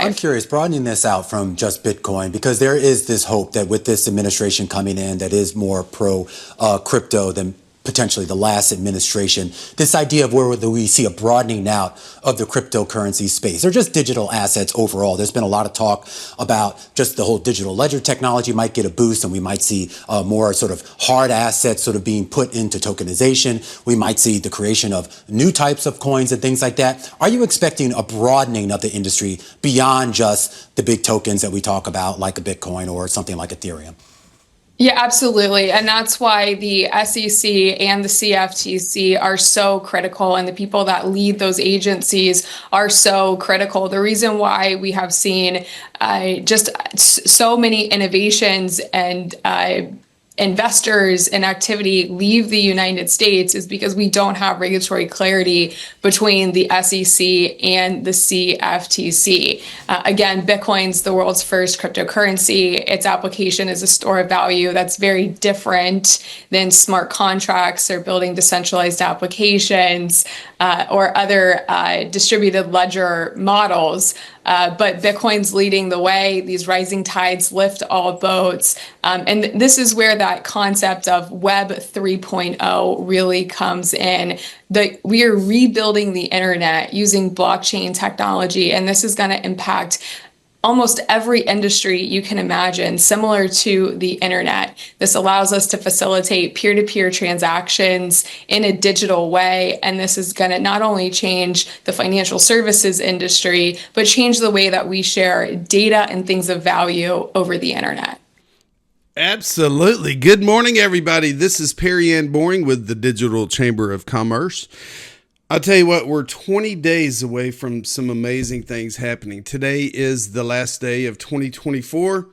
I'm curious, broadening this out from just Bitcoin, because there is this hope that with this administration coming in that is more pro crypto than potentially the last administration, this idea of where we see a broadening out of the cryptocurrency space or just digital assets overall. There's been a lot of talk about just the whole digital ledger technology might get a boost, and we might see more sort of hard assets sort of being put into tokenization. We might see the creation of new types of coins and things like that. Are you expecting a broadening of the industry beyond just the big tokens that we talk about, like a Bitcoin or something like Ethereum? Yeah, absolutely. And that's why the SEC and the CFTC are so critical, and the people that lead those agencies are so critical. The reason why we have seen just so many innovations and investors and activity leave the United States is because we don't have regulatory clarity between the SEC and the CFTC. Again, Bitcoin's the world's first cryptocurrency. Its application is a store of value that's very different than smart contracts or building decentralized applications or other distributed ledger models. But Bitcoin's leading the way. These rising tides lift all boats. And this is where that concept of Web 3.0 really comes in. We are rebuilding the internet using blockchain technology, and this is going to impact almost every industry you can imagine, similar to the internet. This allows us to facilitate peer-to-peer transactions in a digital way. And this is going to not only change the financial services industry, but change the way that we share data and things of value over the internet. Absolutely. Good morning, everybody. This is Perry Ann Boring with the Digital Chamber of Commerce. I'll tell you what, we're 20 days away from some amazing things happening. Today is the last day of 2024,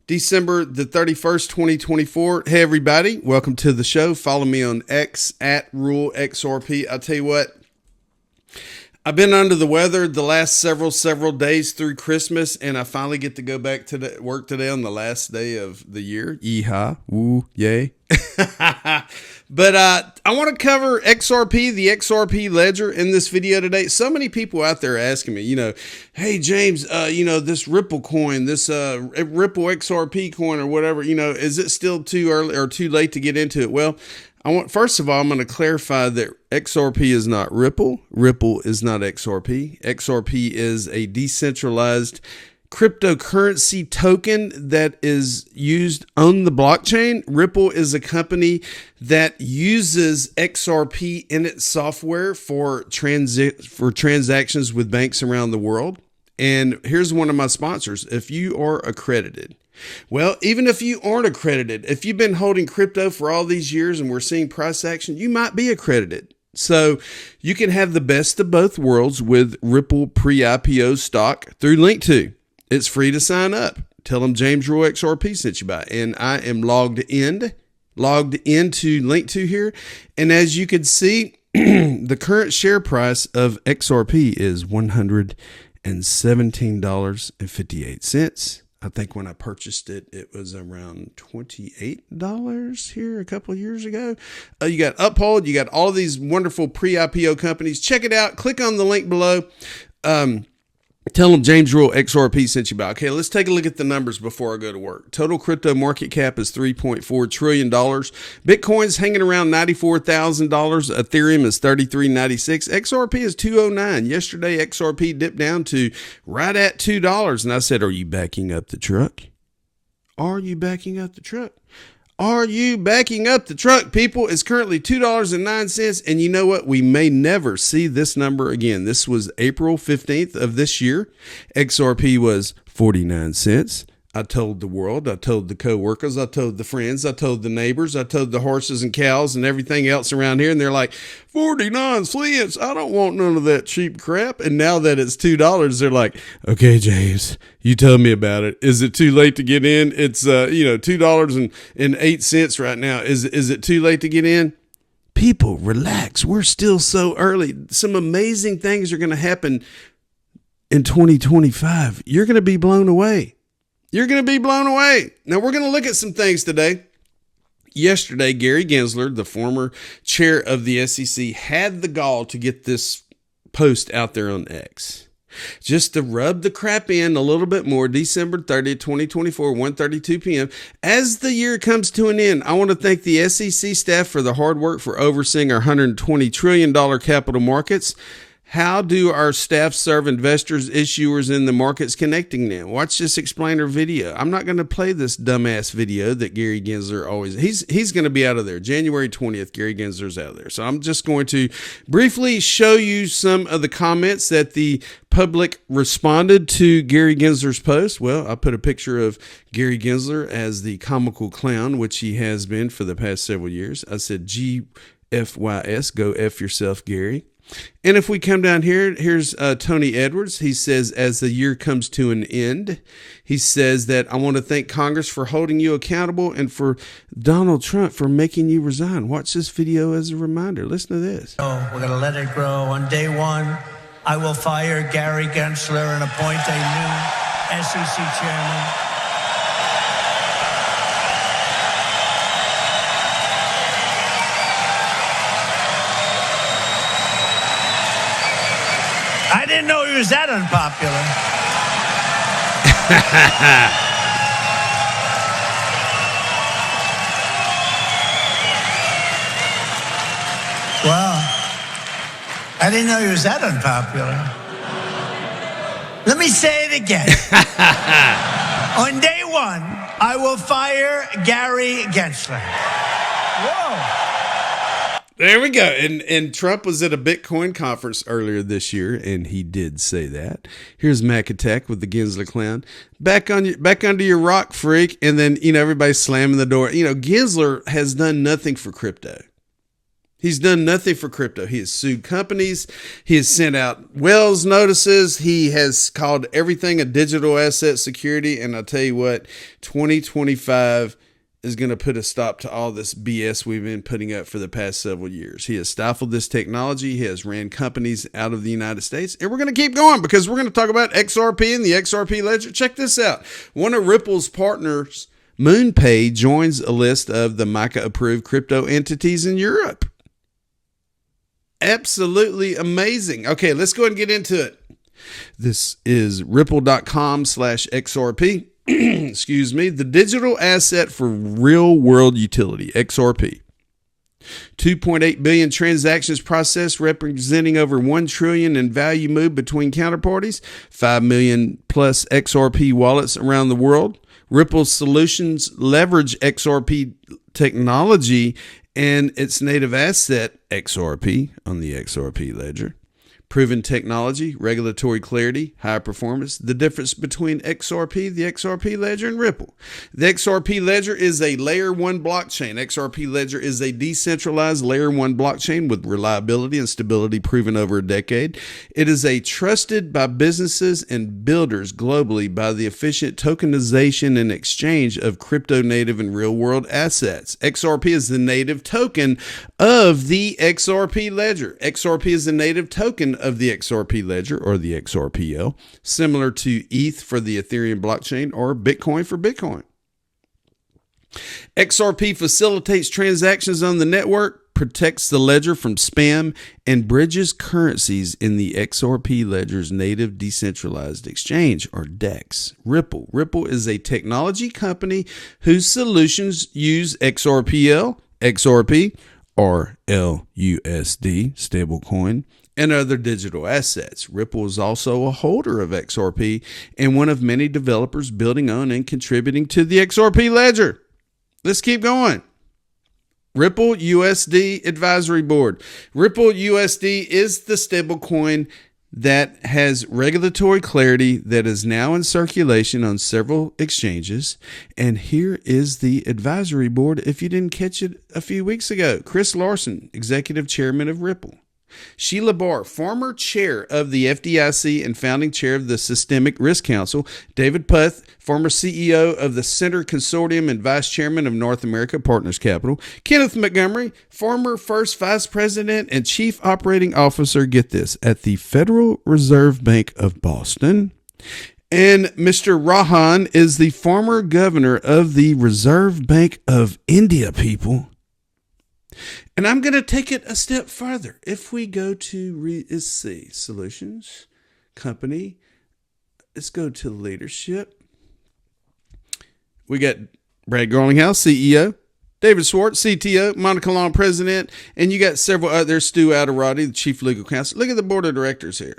December the 31st, 2024. Hey, everybody. Welcome to the show. Follow me on X at RuleXRP. I'll tell you what, I've been under the weather the last several days through Christmas, and I finally get to go back to work today on the last day of the year. Yeehaw. Woo. Yay. But I want to cover XRP, the XRP ledger in this video today. So many people out there asking me, hey, James, this Ripple coin, this Ripple XRP coin or whatever, is it still too early or too late to get into it? Well, first of all, I'm going to clarify that XRP is not Ripple. Ripple is not XRP. XRP is a decentralized cryptocurrency token that is used on the blockchain. Ripple is a company that uses XRP in its software for transactions with banks around the world. And here's one of my sponsors. If you are accredited, well, even if you aren't accredited, if you've been holding crypto for all these years and we're seeing price action, you might be accredited. So you can have the best of both worlds with Ripple pre-IPO stock through LINQTO. It's free to sign up. Tell them James Rule XRP sent you by. And I am logged into LINQTO here. And as you can see, the current share price of XRP is $117.58. I think when I purchased it, it was around $28 here a couple of years ago. You got Uphold. You got all these wonderful pre-IPO companies. Check it out. Click on the link below. Tell them James Rule XRP sent you by. Okay, let's take a look at the numbers before I go to work. Total crypto market cap is $3.4 trillion. Bitcoin's hanging around $94,000. Ethereum is $33.96. XRP is $209. Yesterday, XRP dipped down to right at $2. And I said, are you backing up the truck? Are you backing up the truck? Are you backing up the truck, people? It's currently $2.09. And you know what? We may never see this number again. This was April 15th of this year. XRP was 49 cents. I told the world, I told the coworkers, I told the friends, I told the neighbors, I told the horses and cows and everything else around here. And they're like, 49 cents. I don't want none of that cheap crap. And now that it's $2, they're like, okay, James, you tell me about it. Is it too late to get in? It's, $2.08 right now. Is it too late to get in? People, relax. We're still so early. Some amazing things are going to happen in 2025. You're going to be blown away. You're going to be blown away. Now, we're going to look at some things today. Yesterday, Gary Gensler, the former chair of the SEC, had the gall to get this post out there on X. Just to rub the crap in a little bit more, December 30th, 2024, 1:32 p.m. As the year comes to an end, I want to thank the SEC staff for the hard work for overseeing our $120 trillion capital markets. How do our staff serve investors, issuers, in the markets connecting them? Watch this explainer video. I'm not going to play this dumbass video that Gary Gensler always, he's going to be out of there. January 20th, Gary Gensler's out of there. So I'm just going to briefly show you some of the comments that the public responded to Gary Gensler's post. Well, I put a picture of Gary Gensler as the comical clown, which he has been for the past several years. I said, GFYS, go F yourself, Gary. And if we come down here, here's Tony Edwards. He says, as the year comes to an end, he says that I want to thank Congress for holding you accountable and for Donald Trump for making you resign. Watch this video as a reminder. Listen to this. Oh, we're going to let it grow. On day one, I will fire Gary Gensler and appoint a new SEC chairman. I didn't know he was that unpopular. Well, I didn't know he was that unpopular. Let me say it again. On day one, I will fire Gary Gensler. Whoa. There we go. And Trump was at a Bitcoin conference earlier this year, and he did say that. Here's Mac Attack with the Gensler clown. Back under your rock, freak. And then, everybody's slamming the door. Gensler has done nothing for crypto. He's done nothing for crypto. He has sued companies. He has sent out Wells notices. He has called everything a digital asset security. And I'll tell you what, 2025 is going to put a stop to all this BS we've been putting up for the past several years. He has stifled this technology. He has ran companies out of the United States. And we're going to keep going because we're going to talk about XRP and the XRP ledger. Check this out. One of Ripple's partners, MoonPay, joins a list of the MiCA-approved crypto entities in Europe. Absolutely amazing. Okay, let's go ahead and get into it. This is ripple.com/XRP. Excuse me, the digital asset for real world utility, XRP. 2.8 billion transactions processed, representing over 1 trillion in value moved between counterparties, 5 million plus XRP wallets around the world. Ripple solutions leverage XRP technology and its native asset, XRP, on the XRP ledger. Proven technology, regulatory clarity, high performance, the difference between XRP, the XRP ledger, and Ripple. The XRP ledger is a layer 1 blockchain. XRP ledger is a decentralized layer 1 blockchain with reliability and stability proven over a decade. It is trusted by businesses and builders globally by the efficient tokenization and exchange of crypto native and real world assets. XRP is the native token of the XRP ledger. XRP is the native token of the XRP ledger, or the XRPL, similar to ETH for the Ethereum blockchain or Bitcoin for Bitcoin. XRP facilitates transactions on the network, protects the ledger from spam, and bridges currencies in the XRP ledger's native decentralized exchange, or DEX. Ripple. Ripple is a technology company whose solutions use XRPL, XRP, or LUSD, stablecoin, and other digital assets. Ripple is also a holder of XRP and one of many developers building on and contributing to the XRP ledger. Let's keep going. Ripple USD Advisory Board. Ripple USD is the stablecoin that has regulatory clarity that is now in circulation on several exchanges. And here is the advisory board if you didn't catch it a few weeks ago. Chris Larson, Executive Chairman of Ripple. Sheila Barr, former chair of the FDIC and founding chair of the Systemic Risk Council. David Puth, former CEO of the Center Consortium and vice chairman of North America Partners Capital. Kenneth Montgomery, former first vice president and chief operating officer, get this, at the Federal Reserve Bank of Boston. And Mr. Rahan is the former governor of the Reserve Bank of India, people. And I'm going to take it a step further. If we go to, let's see, solutions, company. Let's go to leadership. We got Brad Garlinghouse, CEO, David Schwartz, CTO, Monica Long, president, and you got several others, Stu Adderati, the chief legal counsel. Look at the board of directors here.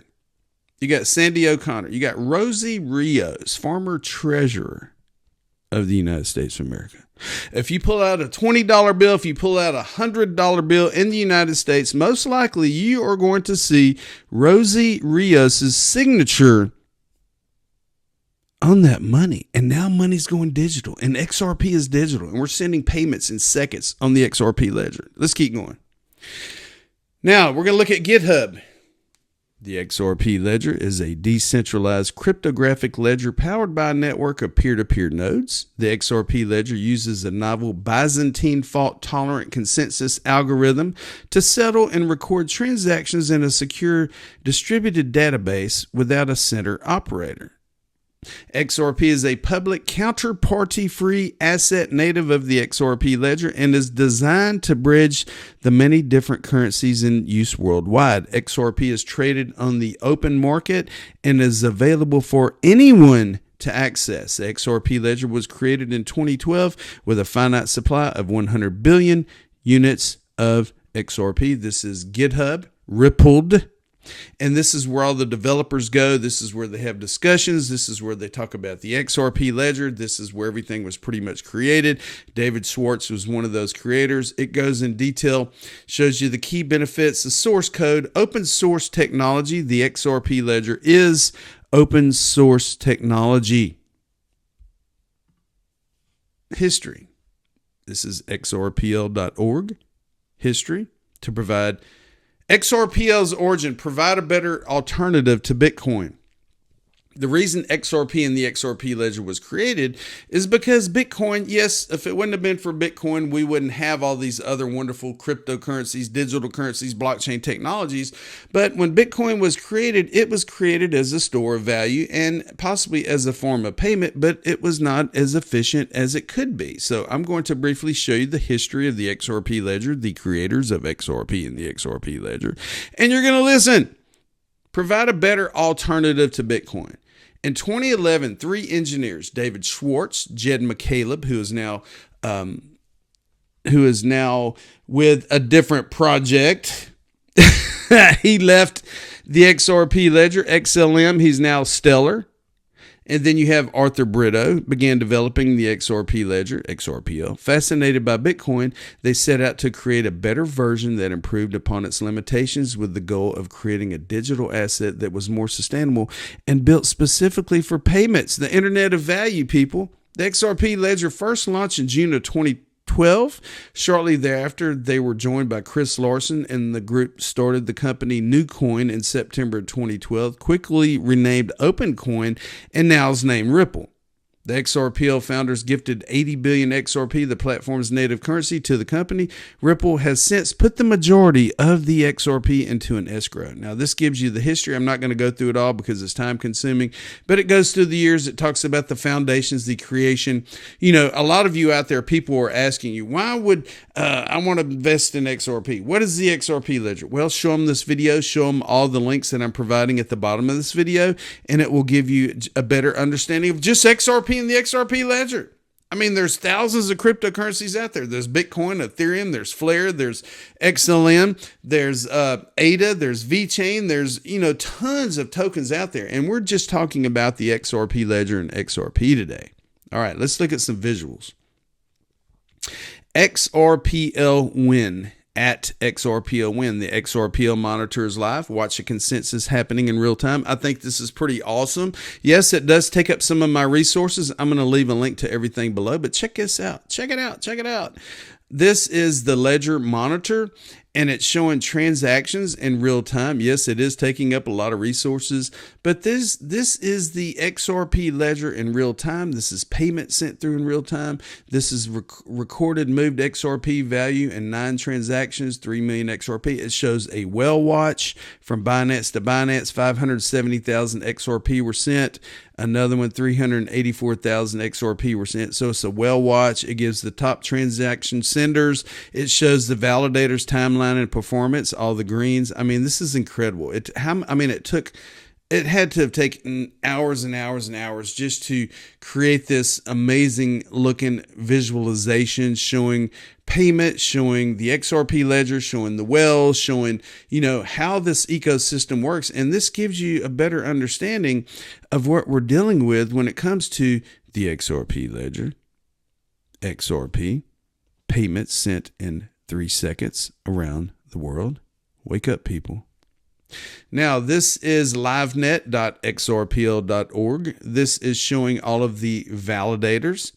You got Sandy O'Connor. You got Rosie Rios, former treasurer of the United States of America. If you pull out a $20 bill, if you pull out a $100 bill in the United States, most likely you are going to see Rosie Rios' signature on that money. And now money's going digital, and XRP is digital, and we're sending payments in seconds on the XRP ledger. Let's keep going. Now we're going to look at GitHub. The XRP ledger is a decentralized cryptographic ledger powered by a network of peer-to-peer nodes. The XRP ledger uses a novel Byzantine fault-tolerant consensus algorithm to settle and record transactions in a secure distributed database without a center operator. XRP is a public counterparty-free asset native of the XRP ledger and is designed to bridge the many different currencies in use worldwide. XRP is traded on the open market and is available for anyone to access. The XRP ledger was created in 2012 with a finite supply of 100 billion units of XRP. This is GitHub, Rippled. And this is where all the developers go. This is where they have discussions. This is where they talk about the XRP ledger. This is where everything was pretty much created. David Schwartz was one of those creators. It goes in detail, shows you the key benefits, the source code, open source technology. The XRP ledger is open source technology. History. This is xrpl.org. History to provide XRPL's origin, provide a better alternative to Bitcoin. The reason XRP and the XRP ledger was created is because Bitcoin, yes, if it wouldn't have been for Bitcoin, we wouldn't have all these other wonderful cryptocurrencies, digital currencies, blockchain technologies. But when Bitcoin was created, it was created as a store of value and possibly as a form of payment, but it was not as efficient as it could be. So I'm going to briefly show you the history of the XRP ledger, the creators of XRP and the XRP ledger, and you're going to listen. Provide a better alternative to Bitcoin. In 2011, 3 engineers, David Schwartz, Jed McCaleb, who is now with a different project. He left the XRP ledger, XLM. He's now Stellar. And then you have Arthur Brito, began developing the XRP ledger, XRPL. Fascinated by Bitcoin, they set out to create a better version that improved upon its limitations with the goal of creating a digital asset that was more sustainable and built specifically for payments. The Internet of Value, people. The XRP ledger first launched in June of 2012. Shortly thereafter, they were joined by Chris Larson, and the group started the company Newcoin in September 2012, quickly renamed OpenCoin, and now is named Ripple. The XRPL founders gifted 80 billion XRP, the platform's native currency, to the company. Ripple has since put the majority of the XRP into an escrow. Now, this gives you the history. I'm not going to go through it all because it's time consuming, but it goes through the years. It talks about the foundations, the creation. You know, a lot of you out there, people are asking you, why would I want to invest in XRP? What is the XRP ledger? Well, show them this video, show them all the links that I'm providing at the bottom of this video, and it will give you a better understanding of just XRP and the XRP ledger. I mean, there's thousands of cryptocurrencies out there. There's Bitcoin, Ethereum, there's Flare, there's XLM, there's ADA, there's VeChain, there's, tons of tokens out there. And we're just talking about the XRP ledger and XRP today. All right, let's look at some visuals. XRPL win. At XRPL win. The XRPL monitor is live. Watch the consensus happening in real time. I think this is pretty awesome. Yes, it does take up some of my resources. I'm going to leave a link to everything below, but check this out. Check it out. Check it out. This is the ledger monitor, and it's showing transactions in real time. Yes, it is taking up a lot of resources, but this is the XRP ledger in real time. This is payment sent through in real time. This is recorded moved XRP value in 9 transactions, 3 million XRP. It shows a whale watch from Binance to Binance. 570,000 XRP were sent. Another one, 384,000 XRP were sent. So it's a whale watch. It gives the top transaction senders. It shows the validators' timeline and performance, all the greens. I mean, this is incredible. It took It had to have taken hours and hours and hours just to create this amazing looking visualization showing payment, showing the XRP ledger, showing the wells, showing, how this ecosystem works. And this gives you a better understanding of what we're dealing with when it comes to the XRP ledger, XRP, payments sent in 3 seconds around the world. Wake up, people. Now, this is livenet.xrpl.org. This is showing all of the validators.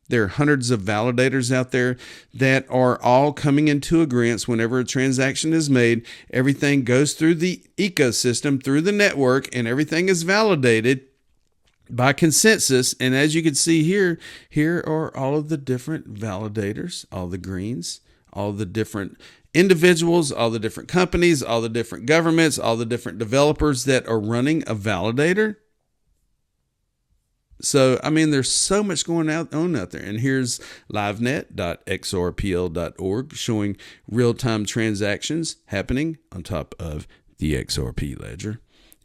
There are hundreds of validators out there that are all coming into agreement whenever a transaction is made. Everything goes through the ecosystem, through the network, and everything is validated by consensus. And as you can see here are all of the different validators, all the greens, all the different individuals, all the different companies, all the different governments, all the different developers that are running a validator. So, there's so much going on out there. And here's livenet.xrpl.org showing real-time transactions happening on top of the XRP ledger.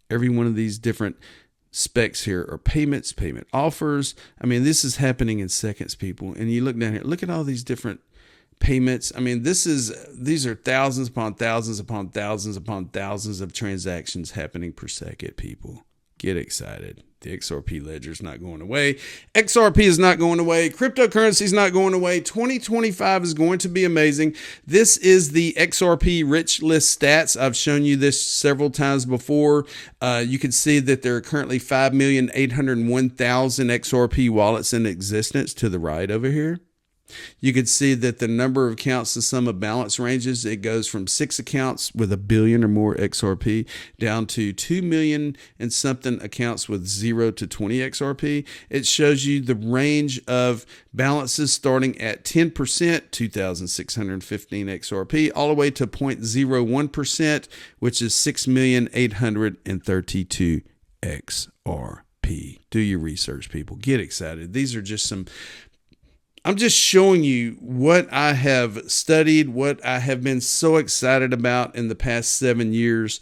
Every one of these different specs here are payments, payment offers. This is happening in seconds, people. And you look down here, look at all these different payments. These are thousands upon thousands upon thousands upon thousands of transactions happening per second, people. Get excited. The XRP ledger is not going away. XRP is not going away. Cryptocurrency is not going away. 2025 is going to be amazing. This is the XRP rich list stats. I've shown you this several times before. You can see that there are currently 5,801,000 XRP wallets in existence to the right over here. You can see that the number of accounts to sum of balance ranges. It goes from 6 accounts with $1 billion or more XRP down to 2 million and something accounts with 0 to 20 XRP. It shows you the range of balances starting at 10%, 2,615 XRP, all the way to 0.01%, which is 6,832 XRP. Do your research, people. Get excited. These are just I'm just showing you what I have studied, what I have been so excited about in the past 7 years.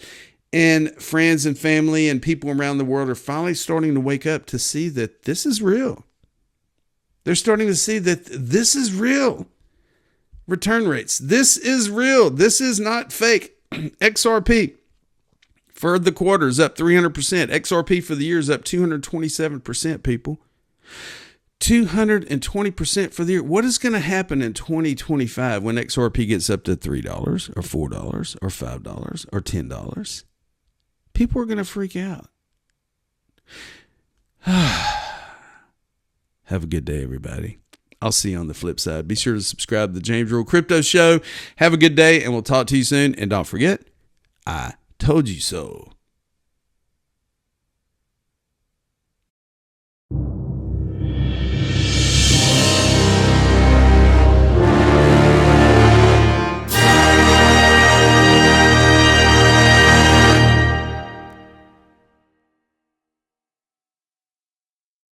And friends and family and people around the world are finally starting to wake up to see that this is real. They're starting to see that this is real. Return rates. This is real. This is not fake. XRP for the quarter is up 300%. XRP for the year is up 227%, people. 220% for the year. What is going to happen in 2025 when XRP gets up to $3 or $4 or $5 or $10? People are going to freak out. Have a good day, everybody. I'll see you on the flip side. Be sure to subscribe to the James Earl Crypto Show. Have a good day, and we'll talk to you soon. And don't forget, I told you so.